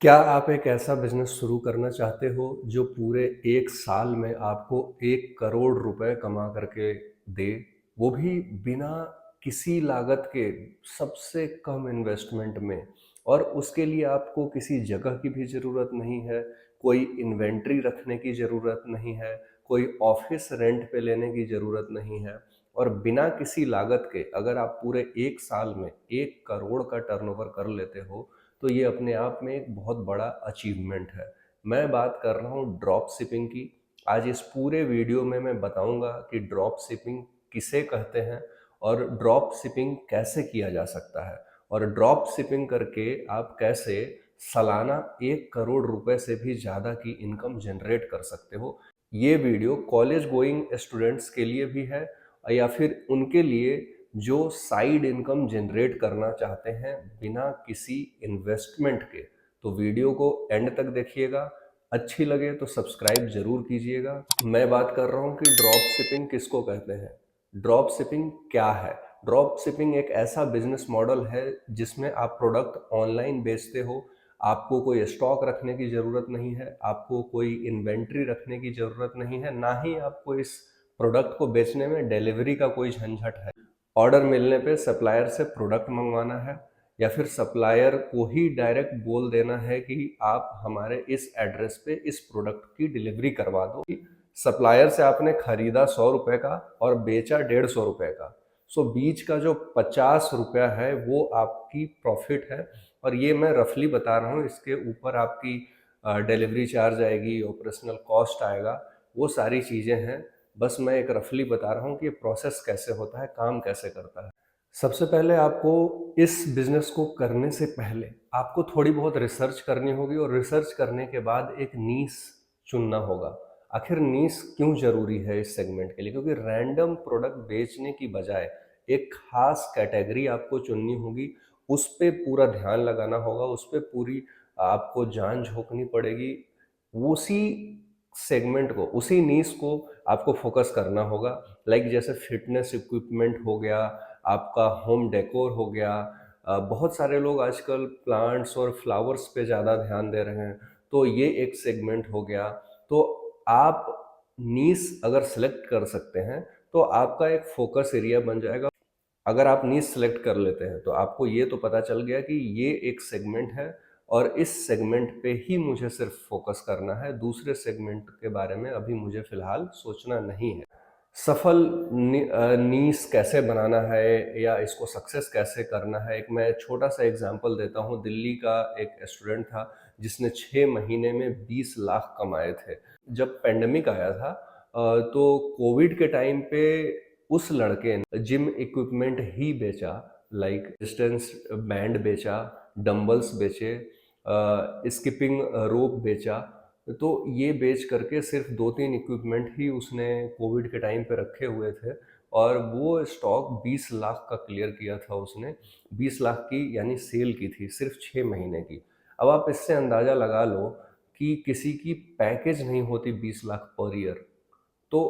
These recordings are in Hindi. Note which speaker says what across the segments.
Speaker 1: क्या आप एक ऐसा बिजनेस शुरू करना चाहते हो जो पूरे 1 साल में आपको 1 करोड़ रुपए कमा करके दे, वो भी बिना किसी लागत के, सबसे कम इन्वेस्टमेंट में। और उसके लिए आपको किसी जगह की भी ज़रूरत नहीं है, कोई इन्वेंट्री रखने की ज़रूरत नहीं है, कोई ऑफिस रेंट पे लेने की ज़रूरत नहीं है। और बिना किसी लागत के अगर आप पूरे 1 साल में 1 करोड़ का टर्नओवर कर लेते हो, तो ये अपने आप में एक बहुत बड़ा अचीवमेंट है। मैं बात कर रहा हूँ ड्रॉप शिपिंग की। आज इस पूरे वीडियो में मैं बताऊंगा कि ड्रॉप शिपिंग किसे कहते हैं और ड्रॉप शिपिंग कैसे किया जा सकता है, और ड्रॉप शिपिंग करके आप कैसे सालाना 1 करोड़ रुपए से भी ज़्यादा की इनकम जनरेट कर सकते हो। ये वीडियो कॉलेज गोइंग स्टूडेंट्स के लिए भी है, या फिर उनके लिए जो साइड इनकम जनरेट करना चाहते हैं बिना किसी इन्वेस्टमेंट के। तो वीडियो को एंड तक देखिएगा, अच्छी लगे तो सब्सक्राइब जरूर कीजिएगा। मैं बात कर रहा हूँ कि ड्रॉप शिपिंग किसको कहते हैं, ड्रॉप शिपिंग क्या है। ड्रॉप शिपिंग एक ऐसा बिजनेस मॉडल है जिसमें आप प्रोडक्ट ऑनलाइन बेचते हो। आपको कोई स्टॉक रखने की ज़रूरत नहीं है, आपको कोई इन्वेंट्री रखने की ज़रूरत नहीं है, ना ही आपको इस प्रोडक्ट को बेचने में डिलीवरी का कोई झंझट है। ऑर्डर मिलने पे सप्लायर से प्रोडक्ट मंगवाना है, या फिर सप्लायर को ही डायरेक्ट बोल देना है कि आप हमारे इस एड्रेस पे इस प्रोडक्ट की डिलीवरी करवा दो। सप्लायर से आपने खरीदा 100 रुपए का और बेचा 150 रुपए का, सो बीच का जो 50 रुपया है वो आपकी प्रॉफिट है। और ये मैं रफली बता रहा हूँ, इसके ऊपर आपकी डिलीवरी चार्ज आएगी, ऑपरेशनल कॉस्ट आएगा, वो सारी चीज़ें हैं। बस मैं एक रफली बता रहा हूँ कि प्रोसेस कैसे होता है, काम कैसे करता है। सबसे पहले आपको इस बिजनेस को करने से पहले आपको थोड़ी बहुत रिसर्च करनी होगी, और रिसर्च करने के बाद एक नीश चुनना होगा। आखिर नीश क्यों जरूरी है इस सेगमेंट के लिए? क्योंकि रैंडम प्रोडक्ट बेचने की बजाय एक खास कैटेगरी आपको चुननी होगी, उस पर पूरा ध्यान लगाना होगा, उस पर पूरी आपको जान झोंकनी पड़ेगी। उसी सेगमेंट को, उसी नीश को आपको फोकस करना होगा। लाइक जैसे फिटनेस इक्विपमेंट हो गया, आपका होम डेकोर हो गया। बहुत सारे लोग आजकल प्लांट्स और फ्लावर्स पे ज़्यादा ध्यान दे रहे हैं, तो ये एक सेगमेंट हो गया। तो आप नीश अगर सेलेक्ट कर सकते हैं तो आपका एक फोकस एरिया बन जाएगा। अगर आप नीश सेलेक्ट कर लेते हैं तो आपको ये तो पता चल गया कि ये एक सेगमेंट है, और इस सेगमेंट पे ही मुझे सिर्फ फोकस करना है, दूसरे सेगमेंट के बारे में अभी मुझे फिलहाल सोचना नहीं है। सफल नीश कैसे बनाना है या इसको सक्सेस कैसे करना है, एक मैं छोटा सा एग्जांपल देता हूँ। दिल्ली का एक स्टूडेंट था जिसने 6 महीने में 20 लाख कमाए थे। जब पेंडेमिक आया था तो कोविड के टाइम पे उस लड़के ने जिम इक्विपमेंट ही बेचा, लाइक डिस्टेंस बैंड बेचा, डंबल्स बेचे, स्किपिंग रोप बेचा। तो ये बेच करके सिर्फ 2-3 इक्विपमेंट ही उसने कोविड के टाइम पे रखे हुए थे, और वो स्टॉक 20 लाख का क्लियर किया था उसने। 20 लाख की यानी सेल की थी सिर्फ 6 महीने की। अब आप इससे अंदाज़ा लगा लो कि किसी की पैकेज नहीं होती 20 लाख पर ईयर। तो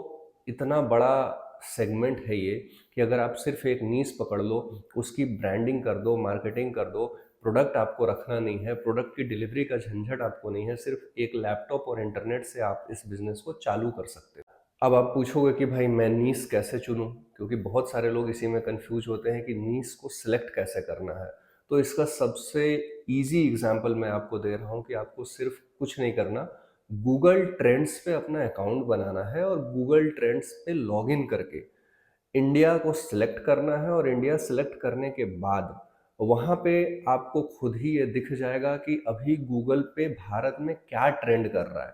Speaker 1: इतना बड़ा सेगमेंट है ये कि अगर आप सिर्फ एक नीश पकड़ लो, उसकी ब्रांडिंग कर दो, मार्केटिंग कर दो, प्रोडक्ट आपको रखना नहीं है, प्रोडक्ट की डिलीवरी का झंझट आपको नहीं है, सिर्फ एक लैपटॉप और इंटरनेट से आप इस बिजनेस को चालू कर सकते हो। अब आप पूछोगे कि भाई मैं नीश कैसे चुनूं, क्योंकि बहुत सारे लोग इसी में कंफ्यूज होते हैं कि नीश को सिलेक्ट कैसे करना है। तो इसका सबसे इजी एग्जांपल मैं आपको दे रहा हूं कि आपको सिर्फ कुछ नहीं करना, गूगल ट्रेंड्स पे अपना अकाउंट बनाना है और गूगल ट्रेंड्स पे लॉगिन करके इंडिया को सिलेक्ट करना है। और इंडिया सिलेक्ट करने के बाद वहाँ पे आपको खुद ही ये दिख जाएगा कि अभी गूगल पे भारत में क्या ट्रेंड कर रहा है,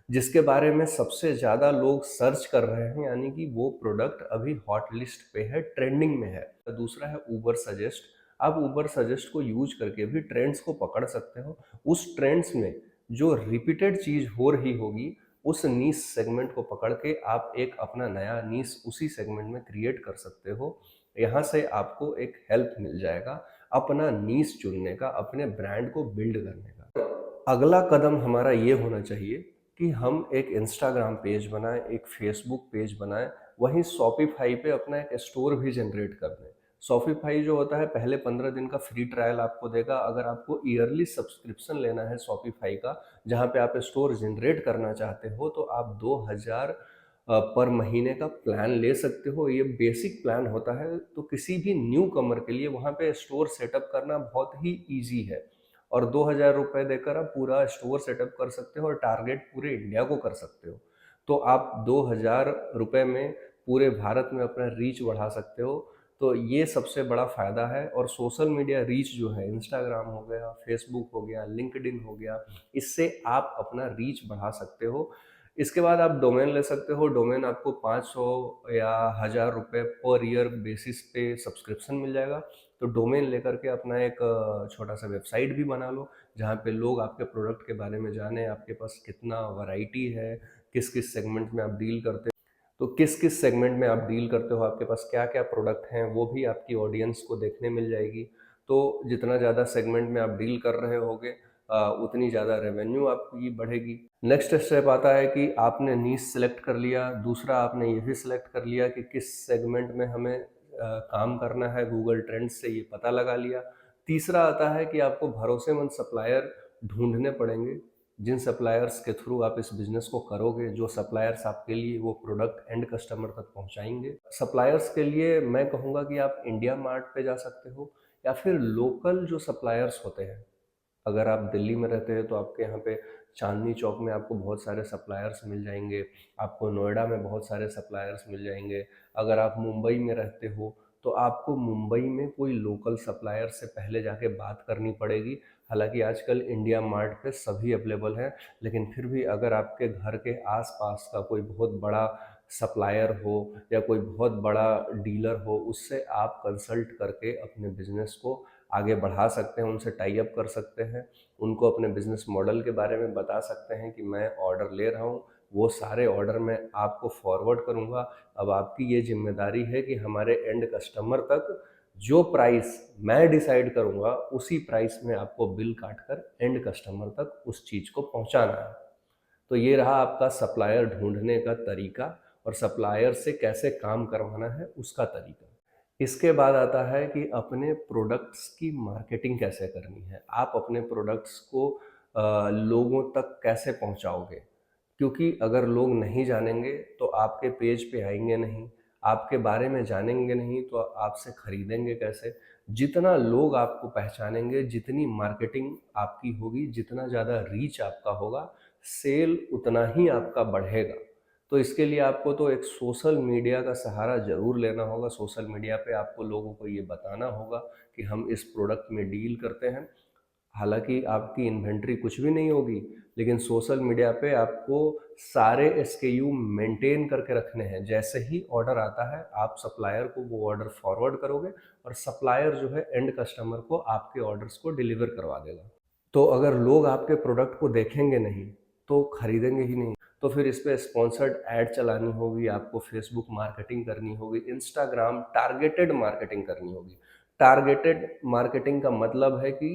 Speaker 1: जिसके बारे में सबसे ज़्यादा लोग सर्च कर रहे हैं, यानी कि वो प्रोडक्ट अभी हॉट लिस्ट पे है, ट्रेंडिंग में है। दूसरा है ऊबर सजेस्ट। आप ऊबर सजेस्ट को यूज करके भी ट्रेंड्स को पकड़ सकते हो। उस ट्रेंड्स में जो रिपीटेड चीज हो रही होगी, उस नीश सेगमेंट को पकड़ के आप एक अपना नया नीश उसी सेगमेंट में क्रिएट कर सकते हो। यहाँ से आपको एक हेल्प मिल जाएगा अपना नीश चुनने का, अपने ब्रांड को बिल्ड करने का। अगला कदम हमारा ये होना चाहिए कि हम एक इंस्टाग्राम पेज बनाएं, एक फेसबुक पेज बनाएं, वहीं शॉपिफाई पे अपना एक स्टोर भी जनरेट कर दें। शॉपिफ़ाई जो होता है पहले 15 दिन का फ्री ट्रायल आपको देगा। अगर आपको ईयरली सब्सक्रिप्शन लेना है शॉपिफ़ाई का, जहाँ पे आप स्टोर जनरेट करना चाहते हो, तो आप 2000 पर महीने का प्लान ले सकते हो। ये बेसिक प्लान होता है, तो किसी भी न्यू कमर के लिए वहाँ पे स्टोर सेटअप करना बहुत ही ईज़ी है। और 2000 रुपए देकर आप पूरा स्टोर सेटअप कर सकते हो और टारगेट पूरे इंडिया को कर सकते हो। तो आप 2000 रुपए में पूरे भारत में अपना रीच बढ़ा सकते हो। तो ये सबसे बड़ा फ़ायदा है। और सोशल मीडिया रीच जो है, इंस्टाग्राम हो गया, फेसबुक हो गया, लिंक्डइन हो गया, इससे आप अपना रीच बढ़ा सकते हो। इसके बाद आप डोमेन ले सकते हो। डोमेन आपको 500 या 1000 रुपये पर ईयर बेसिस पे सब्सक्रिप्शन मिल जाएगा। तो डोमेन लेकर के अपना एक छोटा सा वेबसाइट भी बना लो, जहाँ पे लोग आपके प्रोडक्ट के बारे में जाने, आपके पास कितना वैरायटी है, किस किस सेगमेंट में आप डील करते हो, तो किस किस सेगमेंट में आप डील करते हो, आपके पास क्या क्या प्रोडक्ट हैं, वो भी आपकी ऑडियंस को देखने मिल जाएगी। तो जितना ज़्यादा सेगमेंट में आप डील कर रहे होगे, उतनी ज़्यादा रेवेन्यू आपकी बढ़ेगी। नेक्स्ट स्टेप आता है कि आपने नीश सेलेक्ट कर लिया। दूसरा, आपने ये भी सिलेक्ट कर लिया कि किस सेगमेंट में हमें काम करना है, गूगल ट्रेंड्स से ये पता लगा लिया। तीसरा आता है कि आपको भरोसेमंद सप्लायर ढूंढने पड़ेंगे, जिन सप्लायर्स के थ्रू आप इस बिज़नेस को करोगे, जो सप्लायर्स आपके लिए वो प्रोडक्ट एंड कस्टमर तक पहुंचाएंगे। सप्लायर्स के लिए मैं कहूँगा कि आप इंडिया मार्ट पे जा सकते हो, या फिर लोकल जो सप्लायर्स होते हैं, अगर आप दिल्ली में रहते हैं तो आपके यहाँ पे चांदनी चौक में आपको बहुत सारे सप्लायर्स मिल जाएंगे, आपको नोएडा में बहुत सारे सप्लायर्स मिल जाएंगे। अगर आप मुंबई में रहते हो तो आपको मुंबई में कोई लोकल सप्लायर से पहले जाके बात करनी पड़ेगी। हालांकि आजकल इंडिया मार्ट पे सभी अवेलेबल हैं, लेकिन फिर भी अगर आपके घर के आसपास का कोई बहुत बड़ा सप्लायर हो या कोई बहुत बड़ा डीलर हो, उससे आप कंसल्ट करके अपने बिजनेस को आगे बढ़ा सकते हैं, उनसे टाई अप कर सकते हैं, उनको अपने बिजनेस मॉडल के बारे में बता सकते हैं कि मैं ऑर्डर ले रहा हूँ, वो सारे ऑर्डर मैं आपको फॉरवर्ड करूँगा। अब आपकी ये जिम्मेदारी है कि हमारे एंड कस्टमर तक जो प्राइस मैं डिसाइड करूँगा, उसी प्राइस में आपको बिल काट कर एंड कस्टमर तक उस चीज़ को पहुँचाना है। तो ये रहा आपका सप्लायर ढूंढने का तरीका, और सप्लायर से कैसे काम करवाना है उसका तरीका। इसके बाद आता है कि अपने प्रोडक्ट्स की मार्केटिंग कैसे करनी है। आप अपने प्रोडक्ट्स को लोगों तक कैसे पहुंचाओगे, क्योंकि अगर लोग नहीं जानेंगे तो आपके पेज पे आएंगे नहीं, आपके बारे में जानेंगे नहीं तो आपसे खरीदेंगे कैसे। जितना लोग आपको पहचानेंगे, जितनी मार्केटिंग आपकी होगी, जितना ज़्यादा रीच आपका होगा, सेल उतना ही आपका बढ़ेगा। तो इसके लिए आपको तो एक सोशल मीडिया का सहारा ज़रूर लेना होगा। सोशल मीडिया पे आपको लोगों को ये बताना होगा कि हम इस प्रोडक्ट में डील करते हैं। हालांकि आपकी इन्वेंट्री कुछ भी नहीं होगी, लेकिन सोशल मीडिया पे आपको सारे एसकेयू मेंटेन करके रखने हैं। जैसे ही ऑर्डर आता है, आप सप्लायर को वो ऑर्डर फॉरवर्ड करोगे, और सप्लायर जो है एंड कस्टमर को आपके ऑर्डर्स को डिलीवर करवा देगा। तो अगर लोग आपके प्रोडक्ट को देखेंगे नहीं तो खरीदेंगे ही नहीं। तो फिर इस पे स्पॉन्सर्ड ऐड चलानी होगी, आपको फेसबुक मार्केटिंग करनी होगी, इंस्टाग्राम टारगेटेड मार्केटिंग करनी होगी। टारगेटेड मार्केटिंग का मतलब है कि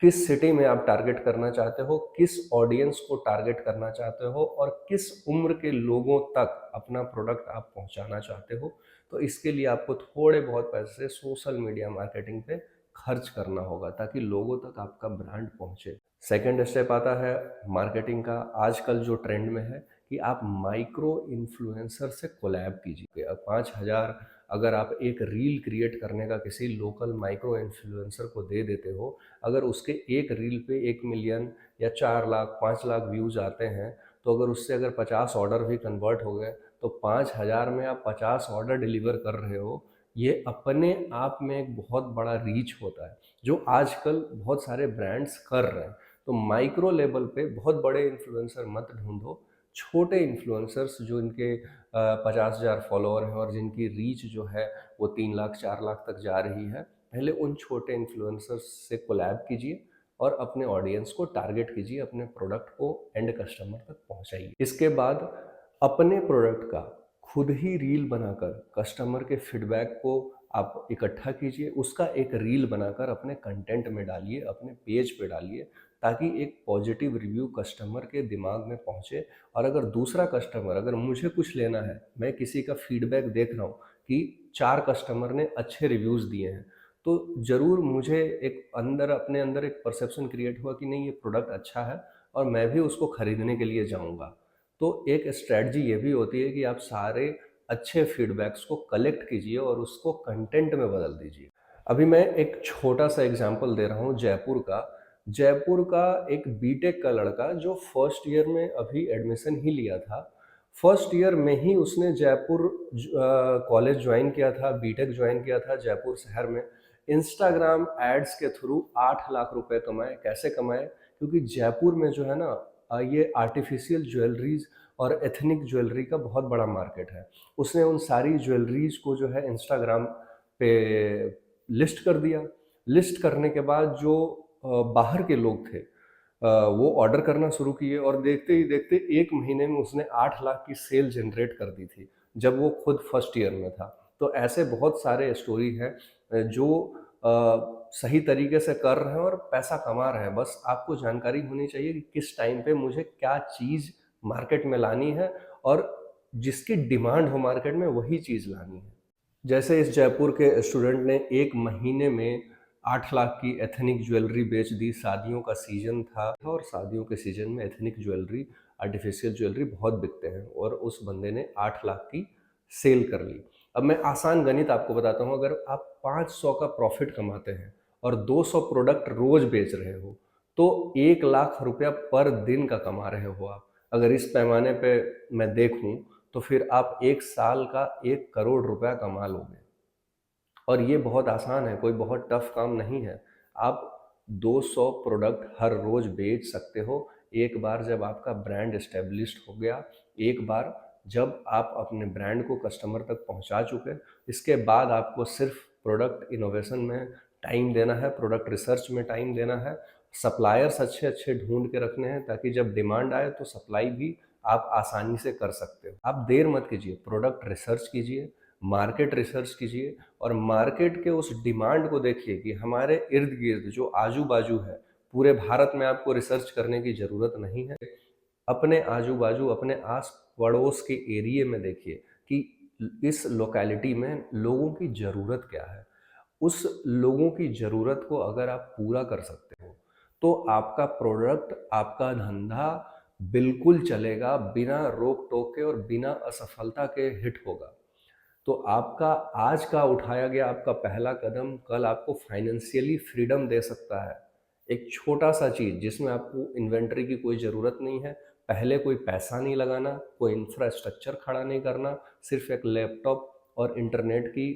Speaker 1: किस सिटी में आप टारगेट करना चाहते हो, किस ऑडियंस को टारगेट करना चाहते हो, और किस उम्र के लोगों तक अपना प्रोडक्ट आप पहुंचाना चाहते हो। तो इसके लिए आपको थोड़े बहुत पैसे सोशल मीडिया मार्केटिंग पे खर्च करना होगा, ताकि लोगों तक आपका ब्रांड पहुंचे। सेकंड स्टेप आता है मार्केटिंग का। आजकल जो ट्रेंड में है कि आप माइक्रो इन्फ्लुएंसर से कोलैब कीजिए। अब 5000 अगर आप एक रील क्रिएट करने का किसी लोकल माइक्रो इन्फ्लुएंसर को दे देते हो, अगर उसके एक रील पे 1 मिलियन या 4 लाख 5 लाख व्यूज़ आते हैं, तो अगर उससे अगर 50 ऑर्डर भी कन्वर्ट हो गए, तो 5000 में आप 50 ऑर्डर डिलीवर कर रहे हो। ये अपने आप में एक बहुत बड़ा रीच होता है, जो आजकल बहुत सारे ब्रांड्स कर रहे हैं। तो माइक्रो लेवल पे बहुत बड़े इन्फ्लुएंसर मत ढूंढो, छोटे इन्फ्लुएंसर्स जो इनके 50,000 फॉलोअर हैं और जिनकी रीच जो है वो 3 लाख 4 लाख तक जा रही है, पहले उन छोटे इन्फ्लुएंसर्स से कोलैब कीजिए और अपने ऑडियंस को टारगेट कीजिए, अपने प्रोडक्ट को एंड कस्टमर तक पहुंचाइए। इसके बाद अपने प्रोडक्ट का खुद ही रील बनाकर कस्टमर के फीडबैक को आप इकट्ठा कीजिए, उसका एक रील बनाकर अपने कंटेंट में डालिए, अपने पेज पे डालिए, ताकि एक पॉजिटिव रिव्यू कस्टमर के दिमाग में पहुंचे। और अगर दूसरा कस्टमर, अगर मुझे कुछ लेना है, मैं किसी का फीडबैक देख रहा हूँ कि 4 कस्टमर ने अच्छे रिव्यूज़ दिए हैं। तो ज़रूर मुझे अपने अंदर एक परसेप्शन क्रिएट हुआ कि नहीं, ये प्रोडक्ट अच्छा है और मैं भी उसको खरीदने के लिए जाऊँगा। तो एक स्ट्रैटेजी ये भी होती है कि आप सारे अच्छे फीडबैक्स को कलेक्ट कीजिए और उसको कंटेंट में बदल दीजिए। अभी मैं एक छोटा-सा एग्ज़ाम्पल दे रहा हूँ जयपुर का। जयपुर का एक बीटेक का लड़का जो फर्स्ट ईयर में अभी एडमिशन ही लिया था। फर्स्ट ईयर में ही उसने जयपुर कॉलेज जॉइन किया था, बीटेक जॉइन किया था जयपुर शहर में। इंस्टाग्राम एड्स के थ्रू 8 लाख रुपए कमाए। कैसे कमाए? क्योंकि जयपुर में जो है ना, ये आर्टिफिशियल ज्वेलरीज़ और एथनिक ज्वेलरी का बहुत बड़ा मार्केट है। उसने उन सारी ज्वेलरीज़ को जो है इंस्टाग्राम पे लिस्ट कर दिया। लिस्ट करने के बाद जो बाहर के लोग थे, वो ऑर्डर करना शुरू किए और देखते ही देखते 1 महीने में उसने 8 लाख की सेल जनरेट कर दी थी, जब वो खुद फर्स्ट ईयर में था। तो ऐसे बहुत सारे स्टोरी हैं जो सही तरीके से कर रहे हैं और पैसा कमा रहे हैं। बस आपको जानकारी होनी चाहिए कि किस टाइम पे मुझे क्या चीज़ मार्केट में लानी है और जिसकी डिमांड हो मार्केट में वही चीज़ लानी है। जैसे इस जयपुर के स्टूडेंट ने 1 महीने में 8 लाख की एथनिक ज्वेलरी बेच दी। शादियों का सीज़न था और शादियों के सीज़न में एथनिक ज्वेलरी, आर्टिफिशियल ज्वेलरी बहुत बिकते हैं और उस बंदे ने 8 लाख की सेल कर ली। अब मैं आसान गणित आपको बताता हूँ, अगर आप 500 का प्रॉफ़िट कमाते हैं और 200 प्रोडक्ट रोज़ बेच रहे हो, तो 1 लाख रुपया पर दिन का कमा रहे हो आप। अगर इस पैमाने पे मैं देखूँ, तो फिर आप 1 साल का 1 करोड़ रुपया कमा लोगे। और ये बहुत आसान है, कोई बहुत टफ काम नहीं है। आप 200 प्रोडक्ट हर रोज़ बेच सकते हो। एक बार जब आपका ब्रांड एस्टेब्लिश्ड हो गया, एक बार जब आप अपने ब्रांड को कस्टमर तक पहुंचा चुके, इसके बाद आपको सिर्फ प्रोडक्ट इनोवेशन में टाइम देना है, प्रोडक्ट रिसर्च में टाइम देना है, सप्लायर्स अच्छे-अच्छे ढूँढ के रखने हैं ताकि जब डिमांड आए तो सप्लाई भी आप आसानी से कर सकते हो। आप देर मत कीजिए, प्रोडक्ट रिसर्च कीजिए, मार्केट रिसर्च कीजिए और मार्केट के उस डिमांड को देखिए कि हमारे इर्द-गिर्द जो आजू-बाजू है, पूरे भारत में आपको रिसर्च करने की ज़रूरत नहीं है। अपने आजू-बाजू, अपने आस-पड़ोस के एरिये में देखिए कि इस लोकेलिटी में लोगों की ज़रूरत क्या है। उस लोगों की ज़रूरत को अगर आप पूरा कर सकते हो, तो आपका प्रोडक्ट, आपका धंधा बिल्कुल चलेगा, बिना रोक-टोक के और बिना असफलता के हिट होगा। तो आपका आज का उठाया गया आपका पहला कदम कल आपको फाइनेंशियली फ्रीडम दे सकता है। एक छोटा-सा चीज़ जिसमें आपको इन्वेंटरी की कोई ज़रूरत नहीं है, पहले कोई पैसा नहीं लगाना, कोई इंफ्रास्ट्रक्चर खड़ा नहीं करना, सिर्फ़ एक लैपटॉप और इंटरनेट की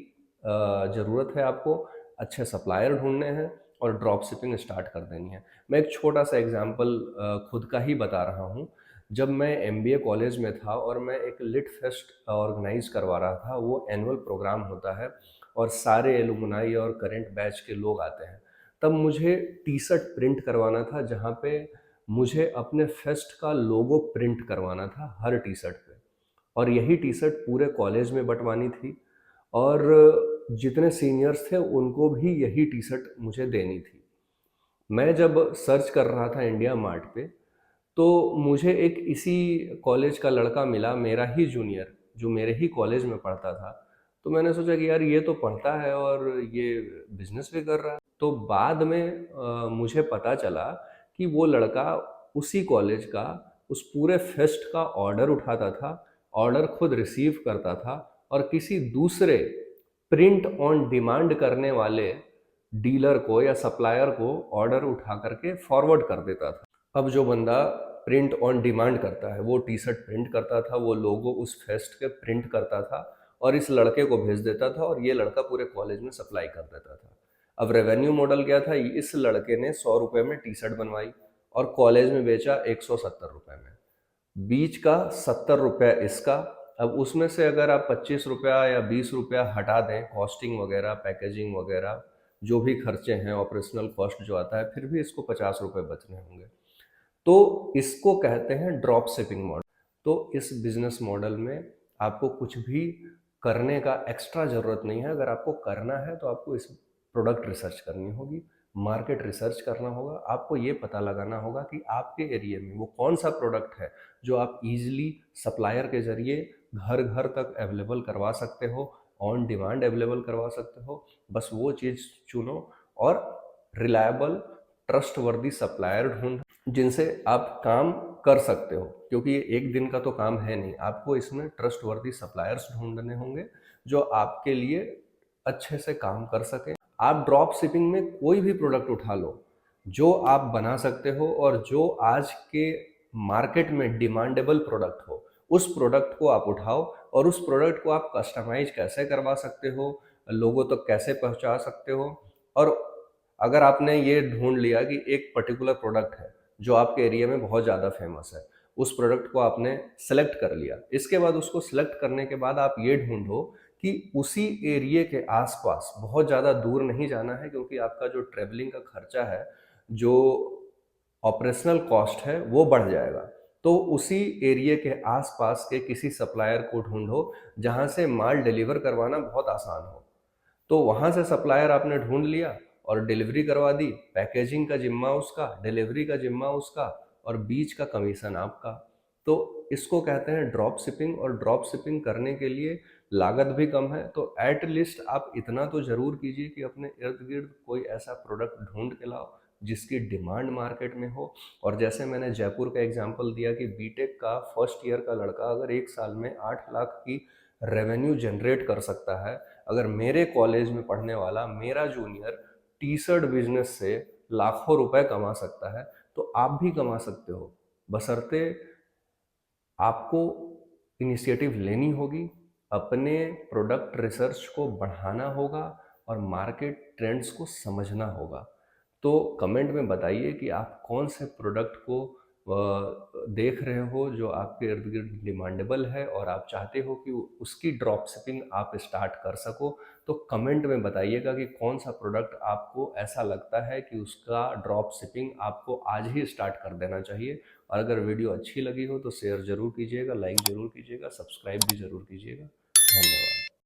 Speaker 1: ज़रूरत है आपको, अच्छे सप्लायर ढूँढने हैं और ड्रॉप शिपिंग स्टार्ट कर देनी है। मैं एक छोटा-सा एग्ज़ाम्पल खुद का ही बता रहा हूँ। जब मैं एमबीए कॉलेज में था और मैं एक लिट फेस्ट ऑर्गेनाइज करवा रहा था, वो एनुअल प्रोग्राम होता है और सारे एलुमनाई और करंट बैच के लोग आते हैं। तब मुझे टी शर्ट प्रिंट करवाना था, जहाँ पे मुझे अपने फेस्ट का लोगो प्रिंट करवाना था हर टी शर्ट पे और यही टी शर्ट पूरे कॉलेज में बंटवानी थी और जितने सीनियर्स थे उनको भी यही टी शर्ट मुझे देनी थी। मैं जब सर्च कर रहा था इंडिया मार्ट पे, तो मुझे एक इसी कॉलेज का लड़का मिला, मेरा ही जूनियर, जो मेरे ही कॉलेज में पढ़ता था। तो मैंने सोचा कि यार ये तो पढ़ता है और ये बिज़नेस भी कर रहा है। तो बाद में मुझे पता चला कि वो लड़का उसी कॉलेज का उस पूरे फेस्ट का ऑर्डर उठाता था, ऑर्डर खुद रिसीव करता था और किसी दूसरे प्रिंट ऑन डिमांड करने वाले डीलर को या सप्लायर को ऑर्डर उठा करके फॉरवर्ड कर देता था। अब जो बंदा प्रिंट ऑन डिमांड करता है, वो टी शर्ट प्रिंट करता था, वो लोगो उस फेस्ट के प्रिंट करता था और इस लड़के को भेज देता था और ये लड़का पूरे कॉलेज में सप्लाई कर देता था। अब रेवेन्यू मॉडल क्या था? इस लड़के ने 100 रुपये में टी शर्ट बनवाई और कॉलेज में बेचा 170 रुपये में। बीच का 70 रुपया इसका। अब उसमें से अगर आप 25 रुपया या 20 रुपया हटा दें, कॉस्टिंग वगैरह, पैकेजिंग वगैरह, जो भी खर्चे हैं, ऑपरेशनल कॉस्ट जो आता है, फिर भी इसको 50 रुपये बच रहे होंगे। तो इसको कहते हैं ड्रॉप शिपिंग मॉडल। तो इस बिजनेस मॉडल में आपको कुछ भी करने का एक्स्ट्रा ज़रूरत नहीं है। अगर आपको करना है तो आपको इस प्रोडक्ट रिसर्च करनी होगी, मार्केट रिसर्च करना होगा। आपको ये पता लगाना होगा कि आपके एरिया में वो कौन सा प्रोडक्ट है जो आप ईजिली सप्लायर के ज़रिए घर घर तक अवेलेबल करवा सकते हो, ऑन डिमांड अवेलेबल करवा सकते हो। बस वो चीज़ चुनो और रिलायबल ट्रस्टवर्दी सप्लायर ढूंढ जिनसे आप काम कर सकते हो, क्योंकि ये एक दिन का तो काम है नहीं। आपको इसमें ट्रस्टवर्दी सप्लायर्स ढूंढने होंगे जो आपके लिए अच्छे से काम कर सकें। आप ड्रॉप शिपिंग में कोई भी प्रोडक्ट उठा लो जो आप बना सकते हो और जो आज के मार्केट में डिमांडेबल प्रोडक्ट हो, उस प्रोडक्ट को आप उठाओ और उस प्रोडक्ट को आप कस्टमाइज कैसे करवा सकते हो, लोगों तक कैसे पहुंचा सकते हो। और अगर आपने ये ढूंढ लिया कि एक पर्टिकुलर प्रोडक्ट है जो आपके एरिया में बहुत ज़्यादा फेमस है, उस प्रोडक्ट को आपने सेलेक्ट कर लिया, इसके बाद उसको सेलेक्ट करने के बाद आप ये ढूंढो कि उसी एरिया के आसपास बहुत ज़्यादा दूर नहीं जाना है, क्योंकि आपका जो ट्रेवलिंग का खर्चा है, जो ऑपरेशनल कॉस्ट है, वो बढ़ जाएगा। तो उसी एरिया के आसपास के किसी सप्लायर को ढूंढो जहां से माल डिलीवर करवाना बहुत आसान हो। तो वहां से सप्लायर आपने ढूंढ लिया और डिलीवरी करवा दी। पैकेजिंग का जिम्मा उसका, डिलीवरी का जिम्मा उसका और बीच का कमीशन आपका। तो इसको कहते हैं ड्रॉप शिपिंग। और ड्रॉप शिपिंग करने के लिए लागत भी कम है। तो एट लीस्ट आप इतना तो जरूर कीजिए कि अपने इर्द गिर्द कोई ऐसा प्रोडक्ट ढूंढ के लाओ जिसकी डिमांड मार्केट में हो। और जैसे मैंने जयपुर का एग्जांपल दिया कि बीटेक का फर्स्ट ईयर का लड़का अगर एक साल में 8 लाख की रेवेन्यू जनरेट कर सकता है, अगर मेरे कॉलेज में पढ़ने वाला मेरा जूनियर टी शर्ट बिजनेस से लाखों रुपए कमा सकता है, तो आप भी कमा सकते हो। बशर्ते आपको इनिशिएटिव लेनी होगी, अपने प्रोडक्ट रिसर्च को बढ़ाना होगा और मार्केट ट्रेंड्स को समझना होगा। तो कमेंट में बताइए कि आप कौन से प्रोडक्ट को देख रहे हो जो आपके इर्द गिर्द डिमांडेबल है और आप चाहते हो कि उसकी ड्रॉप शिपिंग आप स्टार्ट कर सको। तो कमेंट में बताइएगा कि कौन सा प्रोडक्ट आपको ऐसा लगता है कि उसका ड्रॉप शिपिंग आपको आज ही स्टार्ट कर देना चाहिए। और अगर वीडियो अच्छी लगी हो तो शेयर ज़रूर कीजिएगा, लाइक ज़रूर कीजिएगा, सब्सक्राइब भी ज़रूर कीजिएगा। धन्यवाद।